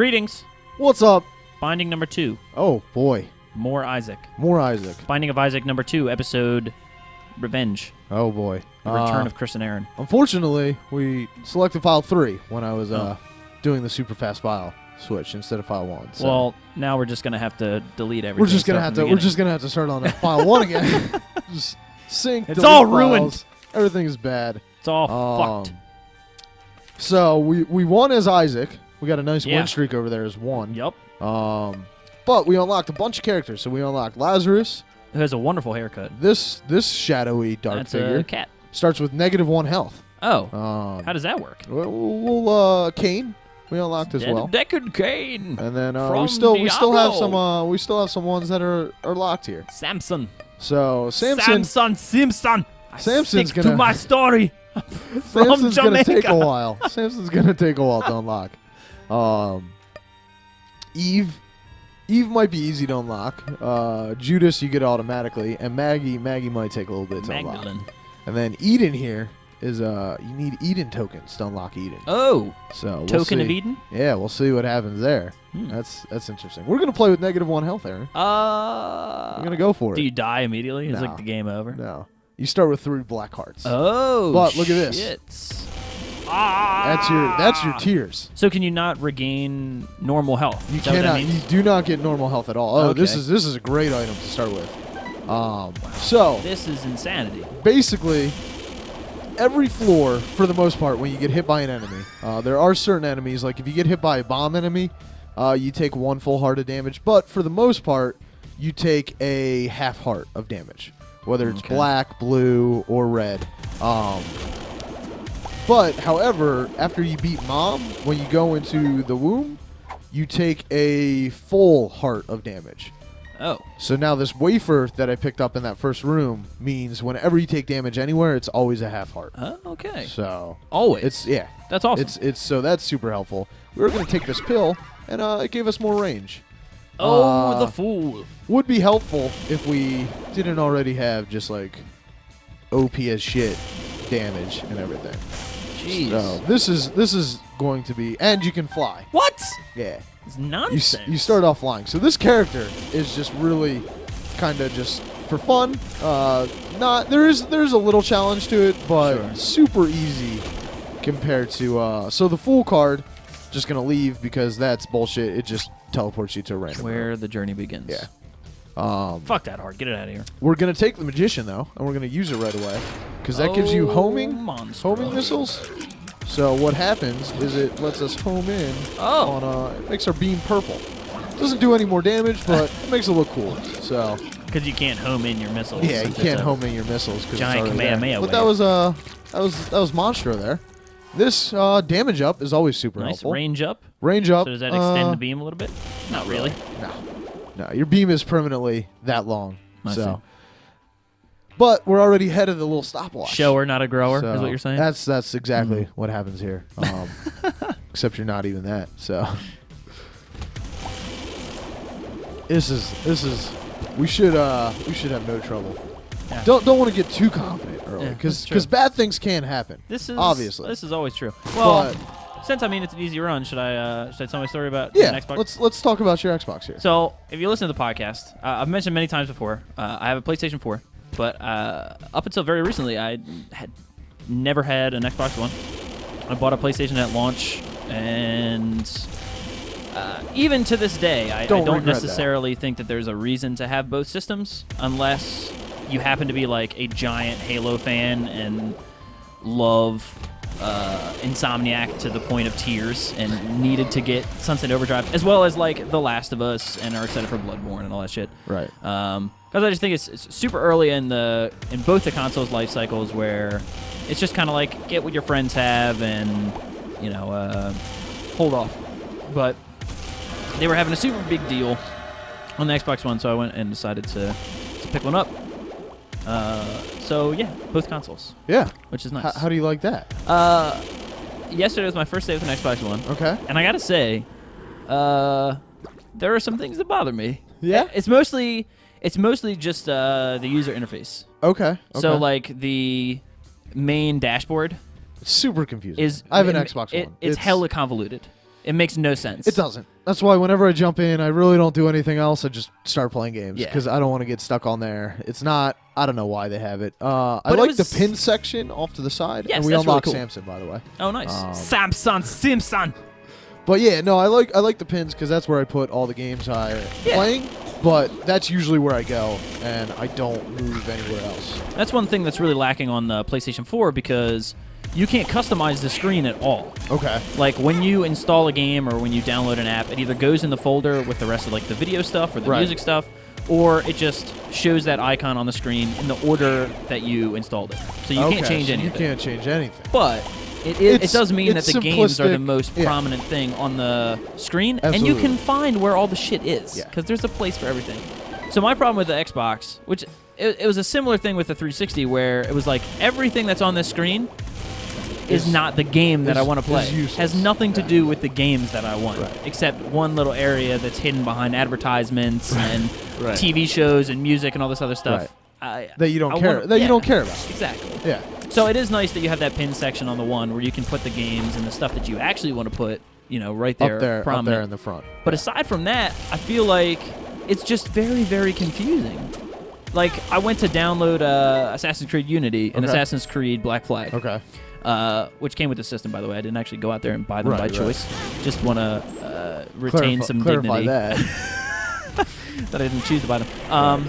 Greetings. What's up? Binding number 2. Oh, boy. More Isaac. More Isaac. Binding of Isaac number 2, episode Revenge. Oh, boy. The Return of Chris and Aaron. Unfortunately, we selected file 3 when I was doing the super fast file switch instead of file 1. So. Well, now we're just going to have to delete everything. We're just going to have to start on file 1 again. Just sync. It's all ruined. Files. Everything is bad. It's all fucked. So we won as Isaac. We got a nice Yeah. win streak over there as 1. Yup. But we unlocked a bunch of characters. So we unlocked Lazarus. Who has a wonderful haircut. This shadowy dark That's figure a cat. starts with -1 health. Oh. How does that work? We'll Cain we unlocked as well. Deckard Cain. And then From we still have Diablo. some ones that are locked here. Samson. So Samson Simpson. Samson's Stick gonna to my story. From Samson's gonna take a Jamaica. while. Samson's gonna take a while to unlock. Eve might be easy to unlock. Judas you get automatically, and Maggie might take a little bit to unlock. Magdalene. And then Eden here is you need Eden tokens to unlock Eden. Oh. So we'll Token see. of Eden? Yeah, we'll see what happens there. That's interesting. We're gonna play with -1 health, Aaron. We're gonna go for it. Do you die immediately? Is No. like the game over? No, you start with 3 black hearts. Oh. But look at this. Shit. That's your tiers. So can you not regain normal health? You Is that what that cannot. means? You do not get normal health at all. Oh, Okay. this is a great item to start with. So This is insanity. basically, every floor, for the most part, when you get hit by an enemy, there are certain enemies, like if you get hit by a bomb enemy, you take 1 full heart of damage. But for the most part, you take a half heart of damage, whether it's Okay. black, blue, or red. But, however, after you beat Mom, when you go into the womb, you take a full heart of damage. Oh. So now this wafer that I picked up in that first room means whenever you take damage anywhere, it's always a half heart. Oh, okay. So Always. that's awesome. So that's super helpful. We were going to take this pill, and it gave us more range. the fool. Would be helpful if we didn't already have just like OP as shit damage and everything. Jeez. So this is going to be, and you can fly. What? Yeah. It's nonsense. You start off flying. So this character is just really kind of just for fun. There's a little challenge to it, but Sure. super easy compared to so the Fool card, just gonna leave because that's bullshit. It just teleports you to a random Where room. the journey begins. Yeah. Fuck that hard. Get it out of here. We're gonna take the Magician though, and we're gonna use it right away because that gives you homing missiles. So what happens is it lets us home in on it makes our beam purple. Doesn't do any more damage, but it makes it look cool. So Because you can't home in your missiles. yeah, you It's can't a home in your missiles because giant it's already Kamehameha there. But wave. that was Monstro there. This damage up is always super Nice. helpful. Range up. Range up. So does that extend the beam a little bit? Not really. No, your beam is permanently that long. I so. see. But we're already ahead of the little stopwatch. Shower, not a grower, So is what you're saying? That's exactly what happens here. Except you're not even that. So this is we should have no trouble. Yeah. Don't want to get too confident early Yeah, that's because true. bad things can happen. This is obviously. This is always true. Well, But since it's an easy run, should I tell my story about yeah, the Xbox? let's talk about your Xbox here. So, if you listen to the podcast, I've mentioned many times before, I have a PlayStation 4, but up until very recently, I had never had an Xbox One. I bought a PlayStation at launch, and even to this day, I Don't don't regret necessarily think that there's a reason to have both systems, unless you happen to be like a giant Halo fan and love Insomniac to the point of tears and needed to get Sunset Overdrive, as well as like The Last of Us, and are excited for Bloodborne and all that shit. Right. Because I just think it's super early in both the consoles' life cycles where it's just kind of like get what your friends have and hold off. But they were having a super big deal on the Xbox One, so I went and decided to pick one up. So yeah, both consoles. Yeah. Which is nice. How do you like that? Yesterday was my first day with an Xbox One. Okay. And I gotta say, there are some things that bother me. Yeah? It's mostly just the user interface. Okay. So like the main dashboard It's super confusing. is I have an Xbox One. It's hella convoluted. It makes no sense. It doesn't. That's why whenever I jump in, I really don't do anything else. I just start playing games Yeah. because I don't want to get stuck on there. It's not. I don't know why they have it. I But it like was- the pin section off to the side, Yes, and we that's really unlock cool. Samson, by the way. Oh, nice. Samson Simpson. But yeah, no, I like the pins because that's where I put all the games I'm playing. But that's usually where I go, and I don't move anywhere else. That's one thing that's really lacking on the PlayStation 4 because you can't customize the screen at all. Okay. Like when you install a game or when you download an app, it either goes in the folder with the rest of like the video stuff or the music stuff, or it just shows that icon on the screen in the order that you installed it. So you can't change so anything. You can't change anything. But it does mean that it's the games are the simplistic. most Yeah. prominent thing on the screen, and Absolutely. you can find where all the shit is Yeah. because there's a place for everything. So my problem with the Xbox, which it was a similar thing with the 360, where it was like everything that's on this screen is not the game that I want to play. Has nothing to do with the games that I want, except one little area that's hidden behind advertisements and TV shows and music and all this other stuff. That you don't care. You don't care about. Exactly. Yeah. So it is nice that you have that pin section on the one where you can put the games and the stuff that you actually want to put, right there, Up there in the front. But aside from that, I feel like it's just very, very confusing. Like, I went to download Assassin's Creed Unity and Assassin's Creed Black Flag. Okay. Which came with the system, by the way. I didn't actually go out there and buy them by Right. choice. Just want to retain some clarify dignity. that. That I didn't choose to buy them.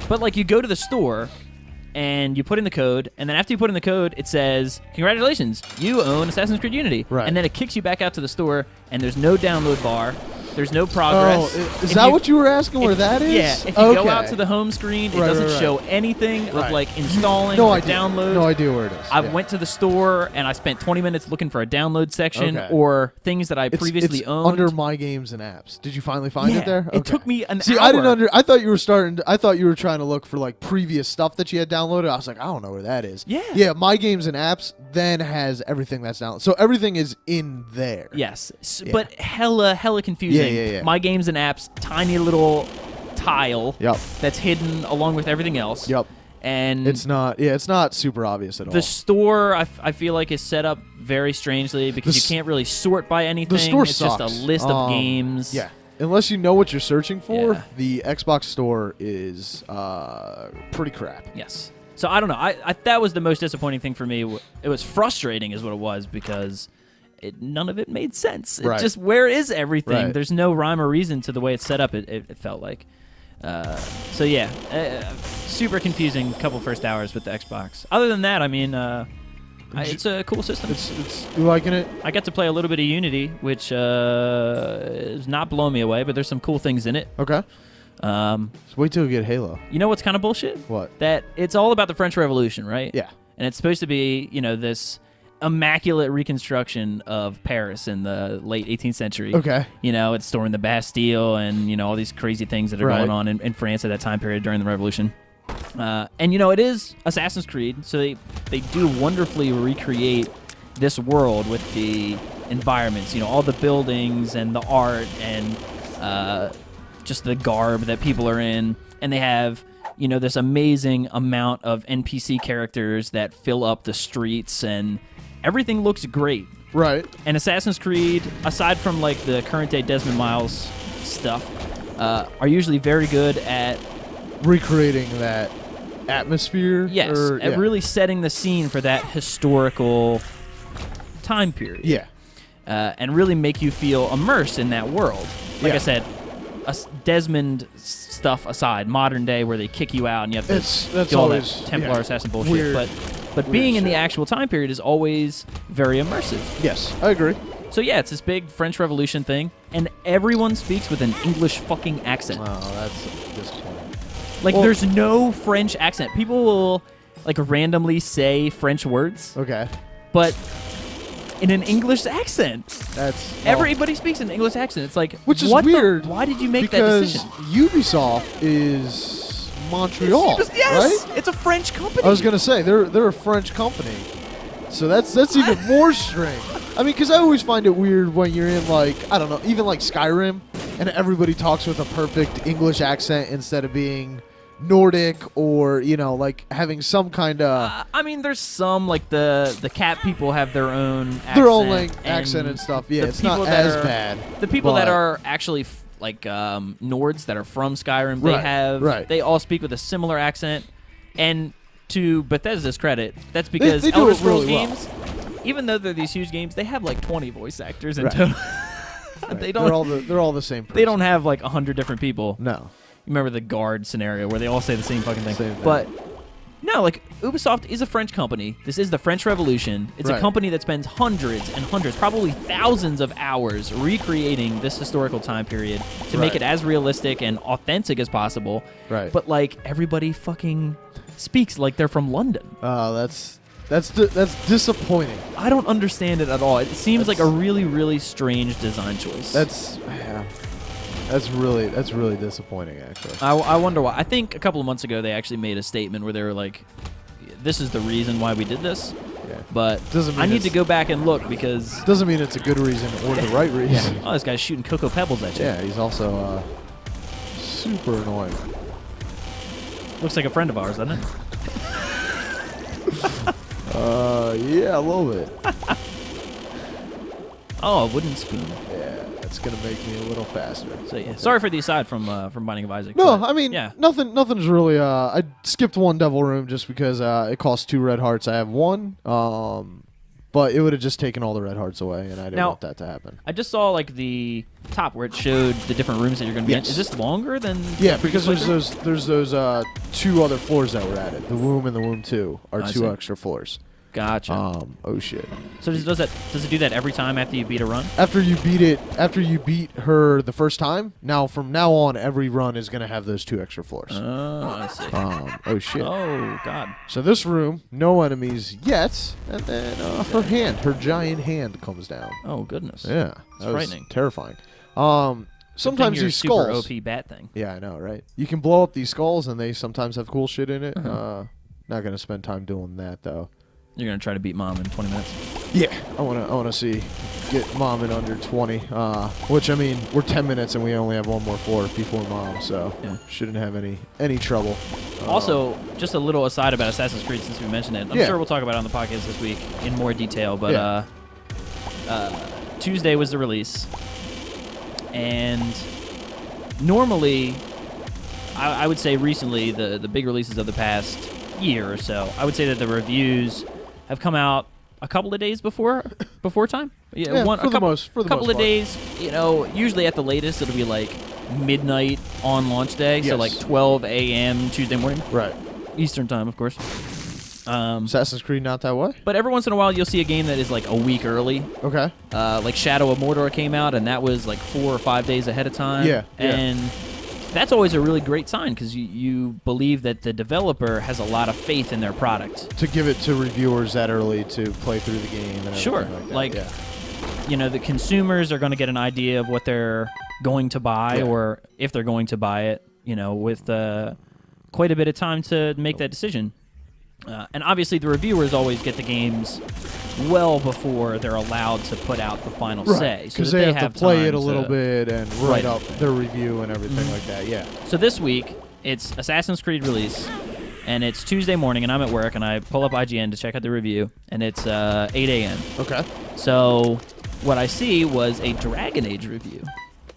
But, like, you go to the store, and you put in the code, and then after you put in the code, it says, congratulations, you own Assassin's Creed Unity. Right. And then it kicks you back out to the store, and there's no download bar. There's no progress. Oh, is that what you were asking where that is? Yeah, if you go out to the home screen, it doesn't right. show anything of, like, installing no or idea. download. No idea where it is. I went to the store, and I spent 20 minutes looking for a download section or things that I previously it's owned. under My Games and Apps. Did you finally find it there? It took me an See, hour. I didn't I thought you were I thought you were trying to look for like previous stuff that you had downloaded. I was like, I don't know where that is. Yeah. Yeah, My Games and Apps then has everything that's downloaded. So everything is in there. Yes, but hella confusing. Yeah. My Games and Apps, tiny little tile Yep. that's hidden along with everything else. Yep. And It's not super obvious at all. the store, I feel like, is set up very strangely because you can't really sort by anything. The store it's sucks. just a list of games. Yeah. Unless you know what you're searching for, Yeah. the Xbox store is pretty crap. Yes. So I don't know. I that was the most disappointing thing for me. It was frustrating, is what it was, because none of it made sense. It just, where is everything? Right. There's no rhyme or reason to the way it's set up. It felt like. So yeah, super confusing couple first hours with the Xbox. Other than that, I mean, it's a cool system. It's you liking it? I got to play a little bit of Unity, which is not blowing me away, but there's some cool things in it. Okay. So wait till we get Halo. You know what's kind of bullshit? What? That it's all about the French Revolution, right? Yeah. And it's supposed to be, this immaculate reconstruction of Paris in the late 18th century. Okay. It's storming the Bastille and, all these crazy things that are going on in France at that time period during the Revolution. And, it is Assassin's Creed, so they do wonderfully recreate this world with the environments, all the buildings and the art and just the garb that people are in. And they have, this amazing amount of NPC characters that fill up the streets, and everything looks great. Right. And Assassin's Creed, aside from like the current day Desmond Miles stuff, are usually very good at recreating that atmosphere. Yes, at really setting the scene for that historical time period. Yeah. And really make you feel immersed in that world. Like I said, Desmond stuff aside, modern day where they kick you out and you have to do all that Templar assassin bullshit. Weird, but being in the actual time period is always very immersive. Yes, I agree. So yeah, it's this big French Revolution thing, and everyone speaks with an English fucking accent. Oh, that's disappointing. Like, there's no French accent. People will, like, randomly say French words. Okay. But in an English accent. That's everybody speaks in an English accent. It's like, which is what weird. Why did you make that because decision? Ubisoft is Montreal, yes, right? It's a French company. I was gonna say they're a French company, so that's even more strange. I mean, because I always find it weird when you're in, like, I don't know, even like Skyrim, and everybody talks with a perfect English accent instead of being Nordic or like having some kind of I mean, there's some like the cat people have their own accent, their own accent and stuff. Yeah, it's not as bad. The people that are actually like Nords that are from Skyrim, they all speak with a similar accent. And to Bethesda's credit, that's because they do Elder it Scrolls really games, even though they're these huge games, they have like 20 voice actors in total. Right. They don't. They're all the same person. They don't have like 100 different people. No. You remember the guard scenario where they all say the same fucking thing. Same thing. But no, like Ubisoft is a French company. This is the French Revolution. It's a company that spends hundreds and hundreds, probably thousands of hours recreating this historical time period to make it as realistic and authentic as possible. Right. But like everybody fucking speaks like they're from London. That's disappointing. I don't understand it at all. It seems like a really, really strange design choice. That's really disappointing, actually. I wonder why. I think a couple of months ago they actually made a statement where they were like, "This is the reason why we did this." Yeah. But Doesn't mean I need to go back and look because doesn't mean it's a good reason or the right reason. oh, this guy's shooting cocoa pebbles at you. Yeah, he's also super annoying. Looks like a friend of ours, doesn't it? Yeah, a little bit. Oh, a wooden spoon. Yeah, it's gonna make me a little faster. So yeah, sorry for the aside from Binding of Isaac. No, but, I mean, yeah. nothing's really. I skipped one devil room just because it costs 2 red hearts. I have 1, but it would have just taken all the red hearts away, and I didn't want that to happen. I just saw like the top where it showed the different rooms that you're going to be in. Is this longer than? Yeah, because there's those 2 other floors that were added. The womb and the womb 2 are 2 extra floors. Gotcha. Oh shit. So does it do that every time after you beat a run? After you beat her the first time, from now on every run is gonna have those 2 extra floors. Oh, I see. Oh shit. Oh god. So this room, no enemies yet, and then her giant hand comes down. Oh goodness. Yeah, it's frightening. Terrifying. Sometimes these skulls. Super OP bat thing. Yeah, I know, right? You can blow up these skulls, and they sometimes have cool shit in it. Uh-huh. Not gonna spend time doing that though. You're gonna try to beat Mom in 20 minutes. Yeah, I wanna get Mom in under 20. Which I mean, we're 10 minutes and we only have 1 more floor before Mom, so shouldn't have any trouble. Also, just a little aside about Assassin's Creed since we mentioned it. I'm sure we'll talk about it on the podcast this week in more detail. But Tuesday was the release, and normally, I would say recently the big releases of the past year or so, I would say that the reviews have come out a couple of days before time. For the most of days. Usually at the latest it'll be like midnight on launch day, so like 12 a.m. Tuesday morning, right? Eastern time, of course. Assassin's Creed not that way. But every once in a while you'll see a game that is like a week early. Okay. Like Shadow of Mordor came out, and that was like 4 or 5 days ahead of time. Yeah. And that's always a really great sign because you believe that the developer has a lot of faith in their product. To give it to reviewers that early to play through the game and everything like that. The consumers are going to get an idea of what they're going to buy or if they're going to buy it, with quite a bit of time to make that decision. And obviously the reviewers always get the games well before they're allowed to put out the final say. Because they have to play it a little bit and write up their review and everything like that, yeah. So this week, it's Assassin's Creed release, and it's Tuesday morning, and I'm at work, and I pull up IGN to check out the review, and it's 8 a.m. Okay. So what I see was a Dragon Age review.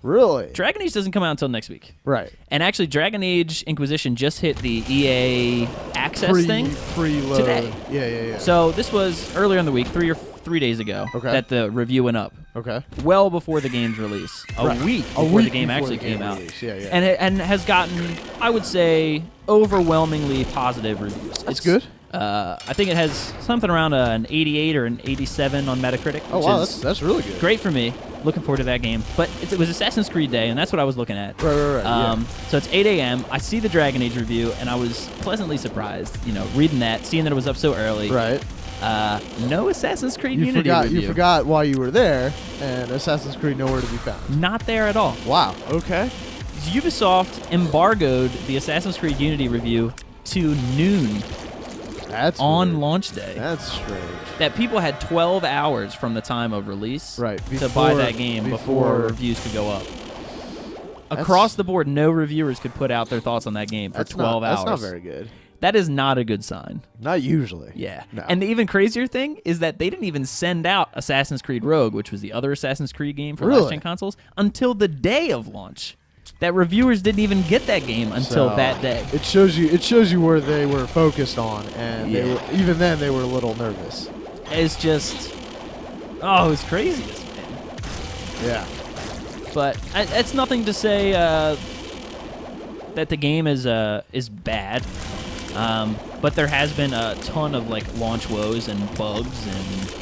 Really? Dragon Age doesn't come out until next week. Right. And actually, Dragon Age Inquisition just hit the EA Access thing preload today. Yeah. So this was earlier in the week, 3 days ago, that the review went up. Okay. Well before the game's release. A week before the game actually came out. Yeah. And has gotten, I would say, overwhelmingly positive reviews. That's good. I think it has something around an 88 or an 87 on Metacritic. Oh, wow, that's really good. Great for me. Looking forward to that game. But it was Assassin's Creed Day, and that's what I was looking at. Right. So it's 8 a.m. I see the Dragon Age review, and I was pleasantly surprised, reading that, seeing that it was up so early. Right. No Assassin's Creed Unity review. You forgot why you were there, and Assassin's Creed nowhere to be found. Not there at all. Wow, okay. Ubisoft embargoed the Assassin's Creed Unity review to noon. That's on weird. launch day. That's strange. That people had 12 hours from the time of release to buy that game before reviews could go up. across the board, no reviewers could put out their thoughts on that game for 12 hours. That's not very good. That is not a good sign. Not usually. Yeah. No. And the even crazier thing is that they didn't even send out Assassin's Creed Rogue, which was the other Assassin's Creed game for last-gen consoles, until the day of launch. That reviewers didn't even get that game until that day. It shows you where they were focused on, and they were, even then they were a little nervous. It's just, it's craziness, man. Yeah. But it's nothing to say that the game is bad. But there has been a ton of like launch woes and bugs and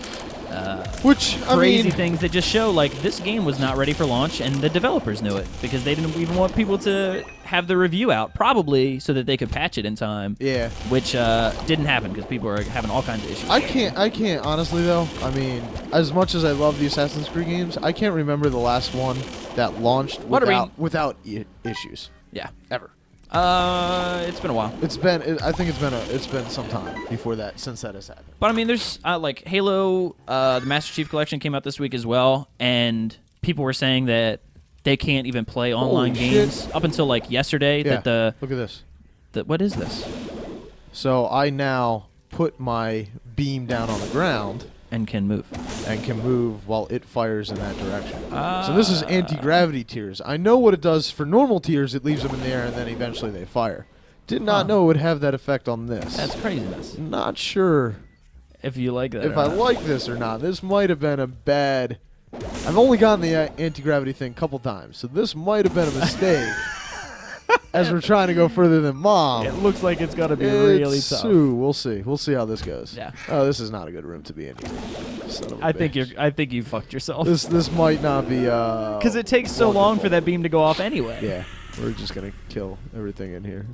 crazy things that just show like this game was not ready for launch, and the developers knew it because they didn't even want people to have the review out, probably so that they could patch it in time. Yeah. Which didn't happen because people are having all kinds of issues. I can't honestly though. I mean, as much as I love the Assassin's Creed games, I can't remember the last one that launched without issues. Yeah. Ever. It's been a while. I think it's been some time since that has happened. But I mean, there's like Halo, the Master Chief Collection came out this week as well, and people were saying that they can't even play online games up until like yesterday. Yeah. Look at this. What is this? So I now put my beam down on the ground and can move while it fires in that direction. So this is anti-gravity tiers. I know what it does for normal tiers. It leaves them in the air and then eventually they fire. Did not know it would have that effect on this. That's craziness. Not sure if you like that. If I like this or not. This might have been a bad. I've only gotten the anti-gravity thing a couple times, so this might have been a mistake. As we're trying to go further than Mom. It looks like it's got to be really tough. We'll see. We'll see how this goes. Yeah. Oh, this is not a good room to be in. I think you fucked yourself. This might not be. Because it takes so long for that beam to go off anyway. Yeah. We're just gonna kill everything in here.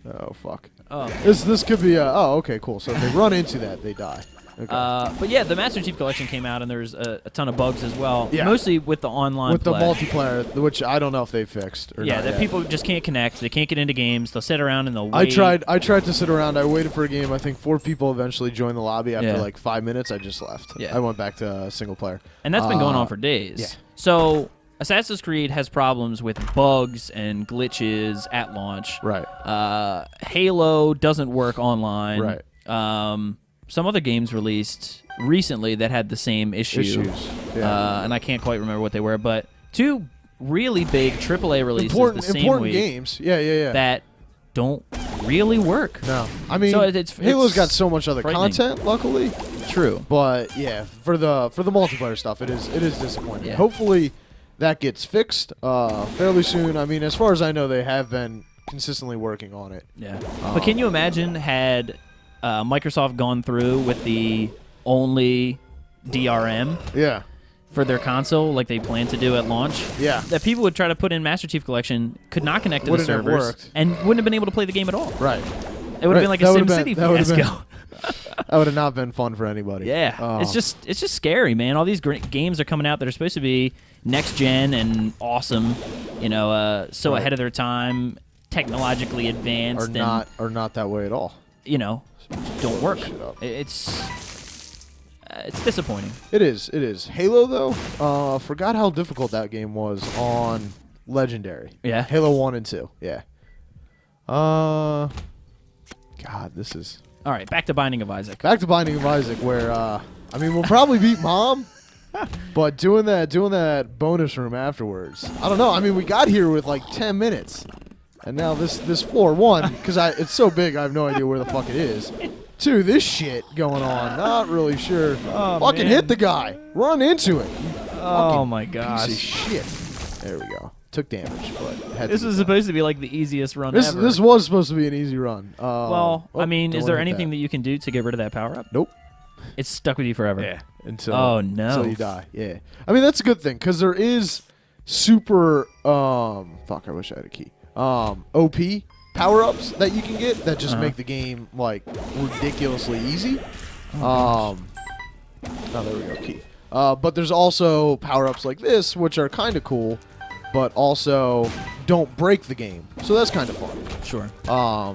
Oh fuck. Oh. This could be. Okay. Cool. So if they run into that, they die. Okay. But yeah, the Master Chief Collection came out, and there's a ton of bugs as well. Yeah. Mostly with the online with play. the multiplayer, which I don't know if they fixed. Or yeah, that people just can't connect. They can't get into games. They'll sit around and they'll wait. I tried to sit around. I waited for a game. I think 4 people eventually joined the lobby. After like 5 minutes, I just left. Yeah. I went back to single player. And that's been going on for days. Yeah. So Assassin's Creed has problems with bugs and glitches at launch. Right. Halo doesn't work online. Right. Some other games released recently that had the same issue. Yeah. And I can't quite remember what they were, but 2 really big AAA releases the same important week. Games. Yeah. That don't really work. No. I mean, so Halo's got so much other content, luckily. True. But yeah, for the multiplayer stuff, it is disappointing. Yeah. Hopefully that gets fixed fairly soon. I mean, as far as I know, they have been consistently working on it. Yeah. But can you imagine had Microsoft gone through with the only DRM for their console like they planned to do at launch? Yeah. That people would try to put in Master Chief Collection, could not connect to the servers, have worked. and wouldn't have been able to play the game at all. Right. It would have been like a SimCity fiasco. That would have not been fun for anybody. Yeah. It's just scary, man. All these great games are coming out that are supposed to be next gen and awesome, so ahead of their time, technologically advanced, are not that way at all. Don't work. It's disappointing. It is. Halo though, forgot how difficult that game was on Legendary. Yeah. Halo 1 and 2. Yeah. God, this is. All right, back to Binding of Isaac. Back to Binding of Isaac, where we'll probably beat Mom, but doing that bonus room afterwards. I don't know. I mean, we got here with like 10 minutes. And now this floor, 1, because it's so big, I have no idea where the fuck it is. 2, this shit going on. Not really sure. Fucking hit the guy. Run into it. Oh my gosh. Piece of shit. There we go. Took damage, but this was supposed to be like the easiest run ever. This was supposed to be an easy run. Is there anything that you can do to get rid of that power up? Nope. It's stuck with you forever. Yeah. Until you die. Yeah. I mean, that's a good thing because there is super. Fuck. I wish I had a key. OP power-ups that you can get that just make the game like ridiculously easy. Oh, there we go, key. But there's also power-ups like this, which are kind of cool, but also don't break the game. So that's kind of fun. Sure.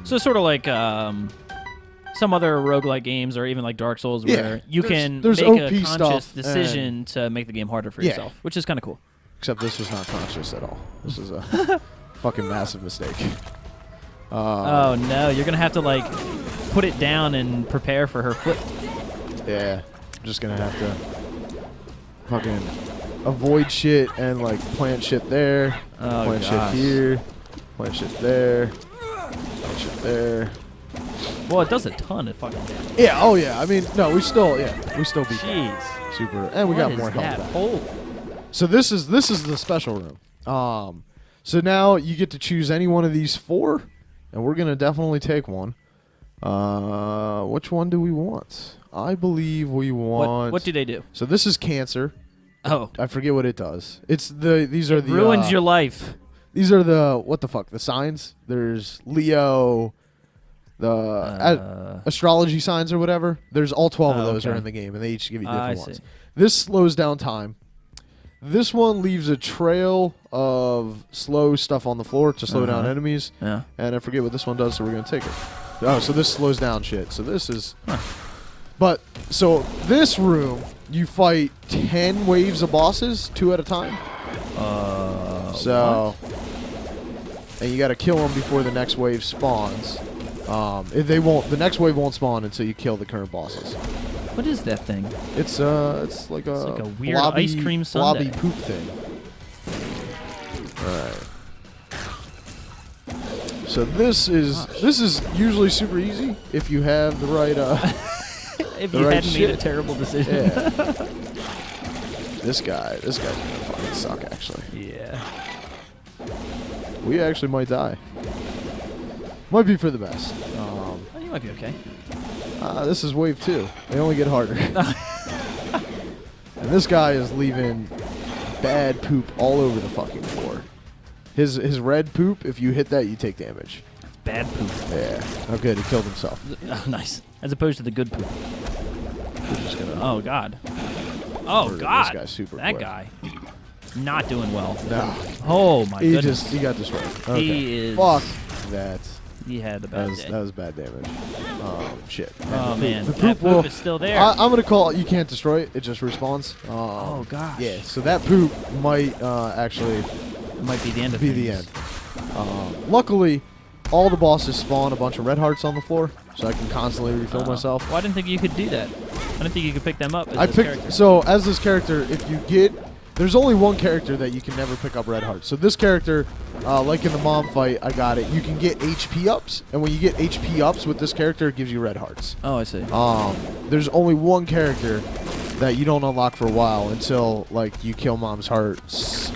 So sort of like some other roguelike games or even like Dark Souls where you can make a conscious decision to make the game harder for yourself, which is kind of cool. except this was not conscious at all. This is a fucking massive mistake. Oh no, you're gonna have to like put it down and prepare for her foot. Yeah, I'm just gonna have to fucking avoid shit and like plant shit there, plant gosh. shit here, plant shit there, plant shit there. Well, it does a ton of fucking damage. Yeah, oh yeah. I mean, no, we still beat that. Jeez. Super, and we What got is more health that back. hole? So this is the special room. So now you get to choose any one of these 4, and we're gonna definitely take one. Which one do we want? I believe we want. What do they do? So this is cancer. Oh, I forget what it does. These are the ruins your life. These are the what the fuck, the signs. There's Leo, the astrology signs or whatever. There's all 12 of those okay. are in the game, and they each give you different I ones. see. This slows down time. This one leaves a trail of slow stuff on the floor to slow down enemies. Yeah. And I forget what this one does, so we're gonna take it. Oh, so this slows down shit. So this is. But so this room, you fight 10 waves of bosses, 2 at a time. So. And you got to kill them before the next wave spawns. They won't. The next wave won't spawn until you kill the current bosses. What is that thing? It's like a weird blobby, ice cream sundae. blobby poop thing. All right. So this is usually super easy if you have the right If the you right hadn't made shit. a terrible decision. Yeah. This guy's gonna fucking suck actually. Yeah. We actually might die. Might be for the best. Oh, you might be okay. This is wave 2. They only get harder. And this guy is leaving bad poop all over the fucking floor. His red poop, if you hit that, you take damage. Bad poop. Yeah. Oh, good. He killed himself. Oh, nice. As opposed to the good poop. We're just gonna Oh God. Oh murder God. This guy super that quick. guy. Not doing well. No. Oh my goodness. He got destroyed. Okay. He is. Fuck that. He had a That bad was, day. that was bad damage. Shit. Oh man. The That poop will. poop is still there. I'm gonna call it. You can't destroy it. It just respawns. Oh gosh. Yeah. So that poop might actually It might be the end of be the things. end. Luckily, all the bosses spawn a bunch of red hearts on the floor, so I can constantly refill myself. Well, I didn't think you could do that. I didn't think you could pick them up as I this picked character. so as this character, if you get, there's only one character that you can never pick up red hearts. So this character, like in the mom fight, I got it. You can get HP ups, and when you get HP ups with this character, it gives you red hearts. Oh, I see. There's only one character that you don't unlock for a while until like you kill mom's heart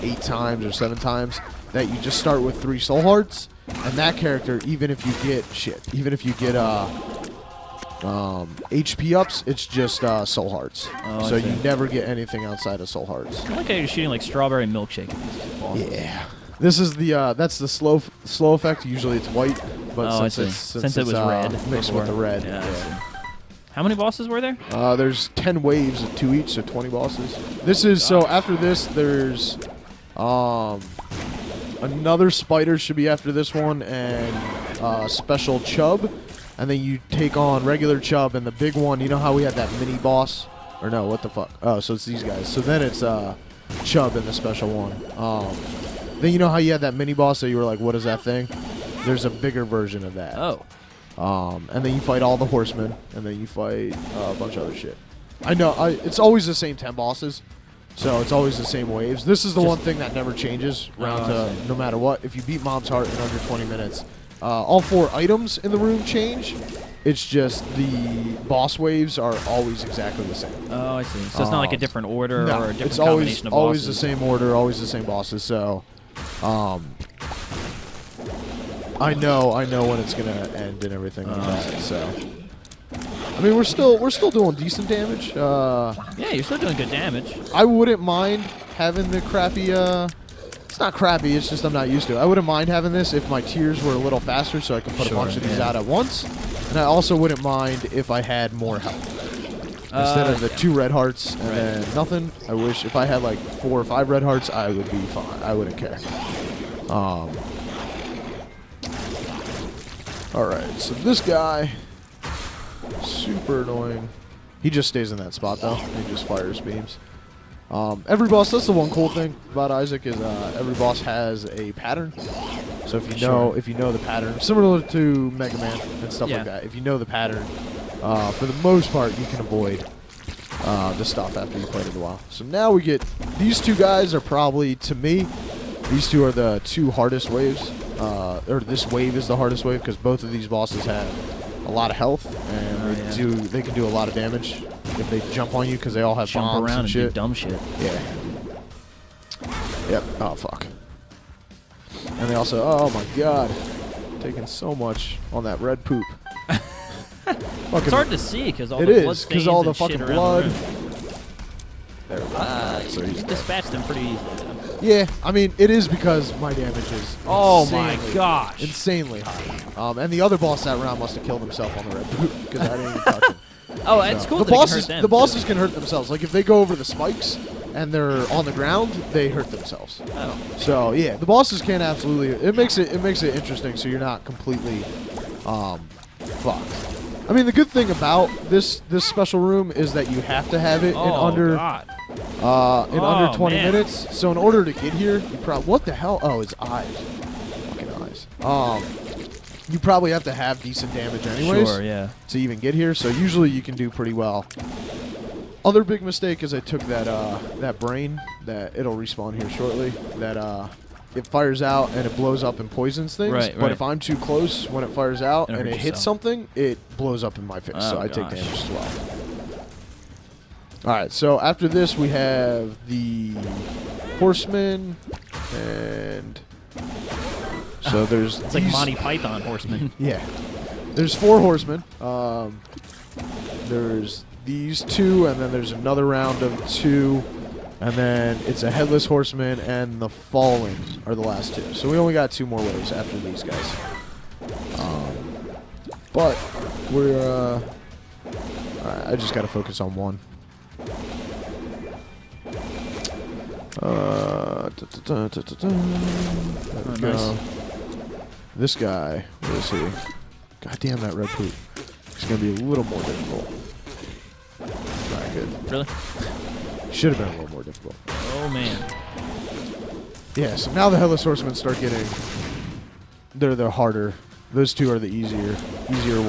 8 times or 7 times. That you just start with 3 soul hearts, and that character, even if you get HP ups, it's just soul hearts. Oh, I so see. you never get anything outside of soul hearts. I like how you're shooting like strawberry milkshake. Awesome. Yeah. This is the that's the slow effect. Usually it's white, but Oh, I since see. it's Since it was red mixed before. with the red. Yeah, I see. How many bosses were there? There's 10 waves of 2 each, so 20 bosses. This is so after this there's another spider should be after this one, and special chub, and then you take on regular chub, and the big one. You know how we had that mini boss, or no? What the fuck? Oh, so it's these guys. So then it's chub in the special one. Then you know how you had that mini boss, so you were like, what is that thing? There's a bigger version of that. Oh. And then you fight all the horsemen, and then you fight a bunch of other shit. I know. It's always the same 10 bosses. So it's always the same waves. This is the one thing that never changes round to no matter what. If you beat Mom's Heart in under 20 minutes, all 4 items in the room change. It's just the boss waves are always exactly the same. Oh, I see. So it's not like a different order No, or a different it's combination of bosses. always the same order, always the same bosses. So, I know when it's gonna end and everything like that. So, I mean, we're still doing decent damage. Yeah, you're still doing good damage. I wouldn't mind having the crappy. It's not crappy. It's just I'm not used to it. I wouldn't mind having this if my tiers were a little faster, so I could put a bunch of these out at once. And I also wouldn't mind if I had more health instead of the 2 red hearts and then nothing. I wish if I had like 4 or 5 red hearts, I would be fine. I wouldn't care. All right. So this guy, super annoying. He just stays in that spot though. He just fires beams. Every boss, that's the one cool thing about Isaac is every boss has a pattern. So if you know the pattern, similar to Mega Man and stuff like that, if you know the pattern, for the most part, you can avoid the stuff after you played it a while. So now we get these two guys are probably, to me, these two are the two hardest waves. Or this wave is the hardest wave because both of these bosses have a lot of health and they can do a lot of damage if they jump on you because they all have bombs around and shit. Do dumb shit. Yeah. Yep. Oh fuck. And they also, oh my god, taking so much on that red poop. It's hard to see because all it the blood is because all the fucking blood. There we go. So you dispatched them pretty. Yeah, I mean it is because my damage is. Oh my gosh! Insanely high. And the other boss that round must have killed himself on the red poop because I didn't even touch him. Oh, it's cool. The bosses can hurt themselves. Like if they go over the spikes and they're on the ground, they hurt themselves. Oh. So yeah, the bosses can absolutely. It makes it interesting. So you're not completely fucked. I mean, the good thing about this special room is that you have to have it in under 20 minutes. So in order to get here, you what the hell? Oh, his eyes, fucking eyes. You probably have to have decent damage anyways. Sure, yeah. To even get here, so usually you can do pretty well. Other big mistake is I took that brain that it'll respawn here shortly. That it fires out and it blows up and poisons things. Right, but if I'm too close when it fires out and it hits yourself. something, it blows up in my face. So I take damage as well. All right. So after this, we have the horseman and. So there's it's like Monty Python horsemen. Yeah, there's 4 horsemen. There's these 2, and then there's another round of 2, and then it's a headless horseman and the falling are the last 2. So we only got 2 more waves after these guys. But we're all right, I just got to focus on one. There we go. This guy, what is he? God damn that red poop. It's going to be a little more difficult. Alright, good. Really? Should have been a little more difficult. Oh, man. Yeah, so now the Headless Horsemen start getting... They're harder. Those 2 are the easier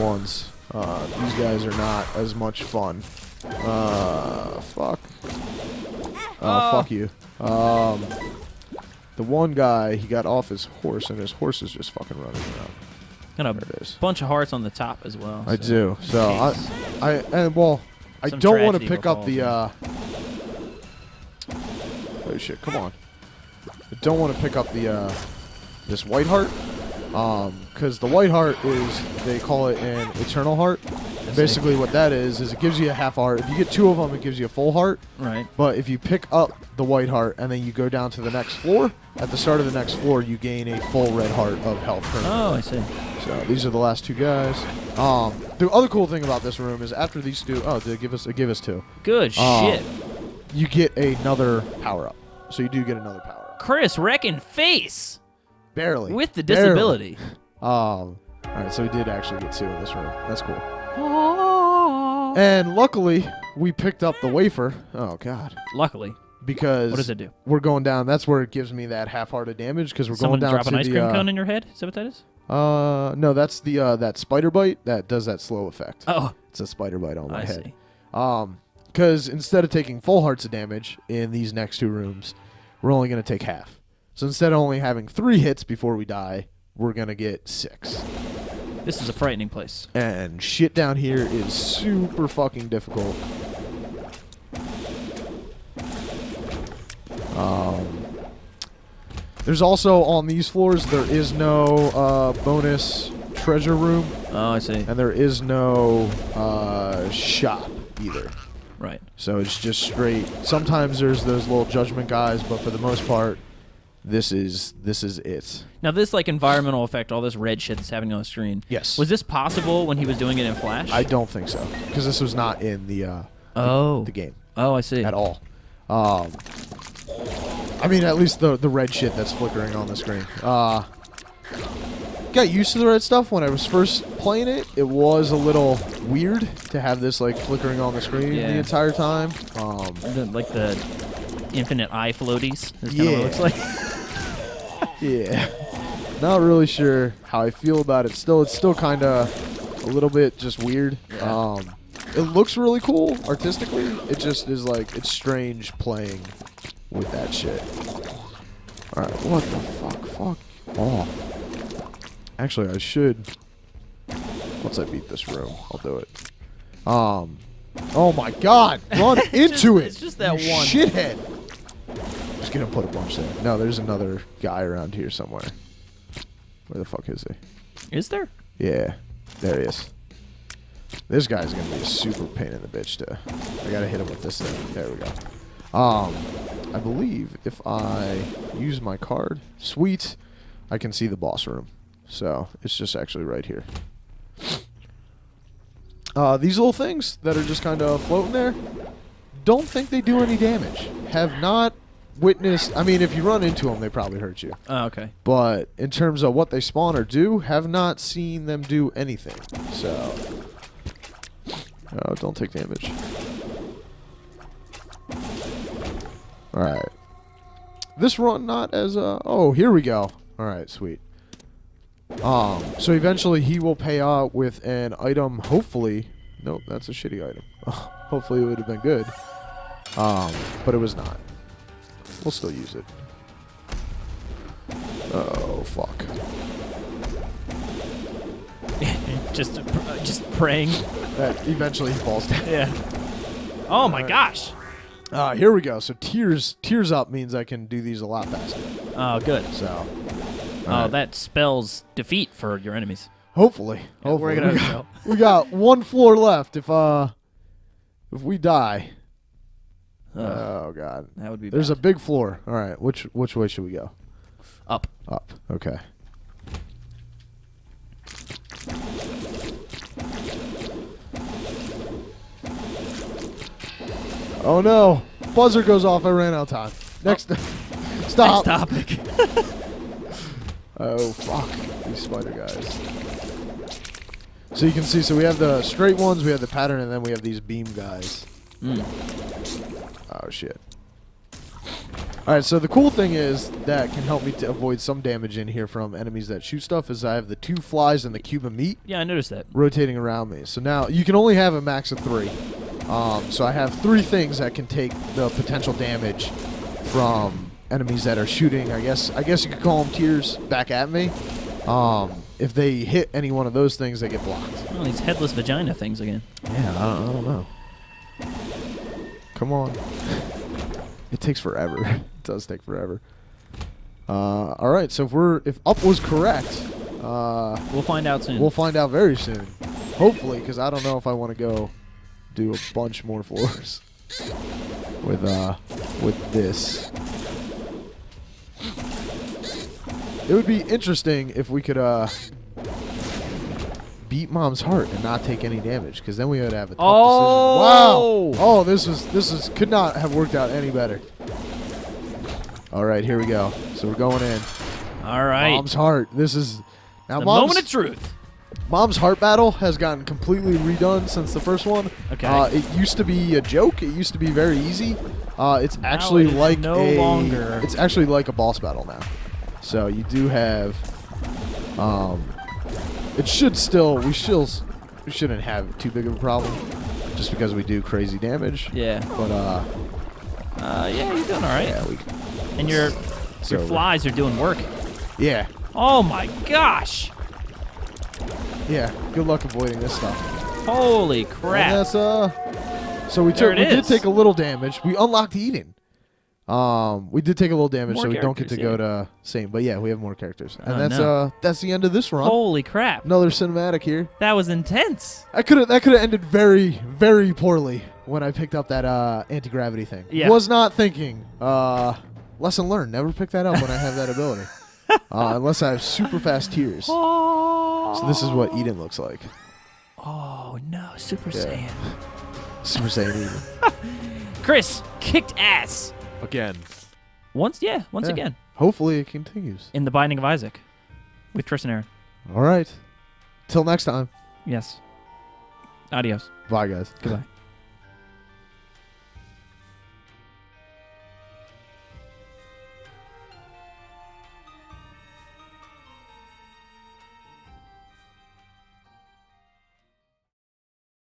ones. These guys are not as much fun. Fuck. Fuck you. The one guy, he got off his horse, and his horse is just fucking running around. Got a bunch of hearts on the top as well. I do. So I don't want to pick up the. Oh shit! Come on. I don't want to pick up the this white heart, because the white heart is, they call it an eternal heart. And basically what that is it gives you a half heart. If you get 2 of them, it gives you a full heart. Right. But if you pick up the white heart and then you go down to the next floor, at the start of the next floor, you gain a full red heart of health. Oh, I see. So these are the last 2 guys. The other cool thing about this room is after these 2, they give us 2. Good shit. You get another power up. So you do get another power up. Chris wrecking face. Barely. With the disability. All right, so we did actually get 2 in this room. That's cool. And luckily, we picked up the wafer. Oh, God. Luckily. Because... What does it do? We're going down. That's where it gives me that half-hearted damage, because we're going down to the... Someone drop an ice cream cone in your head? Is that what that is? No, that's the that spider bite that does that slow effect. Oh. It's a spider bite on my head. See. Because instead of taking full hearts of damage in these next 2 rooms, we're only going to take half. So instead of only having 3 hits before we die, we're going to get 6. This is a frightening place. And shit down here is super fucking difficult. There's also, on these floors, there is no bonus treasure room. Oh, I see. And there is no shop either. Right. So it's just straight. Sometimes there's those little judgment guys, but for the most part, this is it. Now, this like environmental effect, all this red shit that's happening on the screen. Yes. Was this possible when he was doing it in Flash? I don't think so, because this was not in the game. Oh, I see. At all. I mean, at least the red shit that's flickering on the screen. Got used to the red stuff when I was first playing it. It was a little weird to have this like flickering on the screen the entire time. Like the infinite eye floaties. Is kind of what it looks like. Yeah. Not really sure how I feel about it. Still, it's still kind of a little bit just weird. Yeah. It looks really cool artistically. It just is like, it's strange playing with that shit. All right, what the fuck? Fuck off. Actually, I should. Once I beat this room, I'll do it. Oh my God! Run into it. It's just that you one shithead. Just gonna put a bunch there. No, there's another guy around here somewhere. Where the fuck is he? Is there? Yeah, there he is. This guy's gonna be a super pain in the bitch too. I gotta hit him with this thing. There we go. I believe if I use my card, sweet, I can see the boss room. So it's just actually right here. These little things that are just kind of floating there, don't think they do any damage. Have not witnessed. I mean, if you run into them, they probably hurt you. Oh, okay. But in terms of what they spawn or do, have not seen them do anything. So, don't take damage. All right. This run not as oh, here we go. All right, sweet. So eventually he will pay out with an item. Hopefully, nope, that's a shitty item. Hopefully it would have been good. But it was not. We'll still use it. Oh fuck. just praying. That eventually he falls down. Yeah. Oh my gosh. Here we go. So tears up means I can do these a lot faster. Oh, good. So. That spells defeat for your enemies. Hopefully. Yeah, Hopefully. we're We got one floor left. If we die. Oh god. That would be There's bad. a big floor. All right. Which way should we go? Up. Up. Okay. Oh no. Buzzer goes off. I ran out of time. Next. Stop. Next topic. Oh, fuck. These spider guys. So you can see, so we have the straight ones, we have the pattern, and then we have these beam guys. Oh, shit. Alright, so the cool thing is that can help me to avoid some damage in here from enemies that shoot stuff is I have the 2 flies and the cube of meat. Yeah, I noticed that. Rotating around me. So now, you can only have a max of 3. So I have 3 things that can take the potential damage from enemies that are shooting, I guess you could call them tears, back at me. If they hit any one of those things, they get blocked. Oh, these headless vagina things again. Yeah, I don't know. Come on. It takes forever. It does take forever. All right, so if up was correct, we'll find out soon. We'll find out very soon. Hopefully, because I don't know if I want to go do a bunch more floors with this. It would be interesting if we could beat Mom's heart and not take any damage, because then we would have a tough decision. Wow! Oh, this could not have worked out any better. All right, here we go. So we're going in. All right. Mom's heart. This is now the Mom's moment of truth. Mom's heart battle has gotten completely redone since the first one. Okay. It used to be a joke. It used to be very easy. It's actually like longer. It's actually like a boss battle now. So you do have. It should still. We shouldn't have too big of a problem, just because we do crazy damage. Yeah. But yeah, you're doing all right. Yeah, and your flies are doing work. Yeah. Oh my gosh. Yeah. Good luck avoiding this stuff. Holy crap. And that's So we did take a little damage. We unlocked Eden. We did take a little damage, More so we don't get to go to same. But yeah, we have more characters, and that's the end of this run. Holy crap! Another cinematic here. That was intense. That could have ended very, very poorly when I picked up that anti-gravity thing. Yeah. Was not thinking. Lesson learned. Never pick that up when I have that ability, unless I have super fast tears. Oh. So this is what Eden looks like. Oh no, Super Saiyan. Super Saiyan Eden. Chris kicked ass. Again. Once again. Hopefully it continues. In the Binding of Isaac. With Tristan Aaron. All right. Till next time. Yes. Adios. Bye, guys. Goodbye.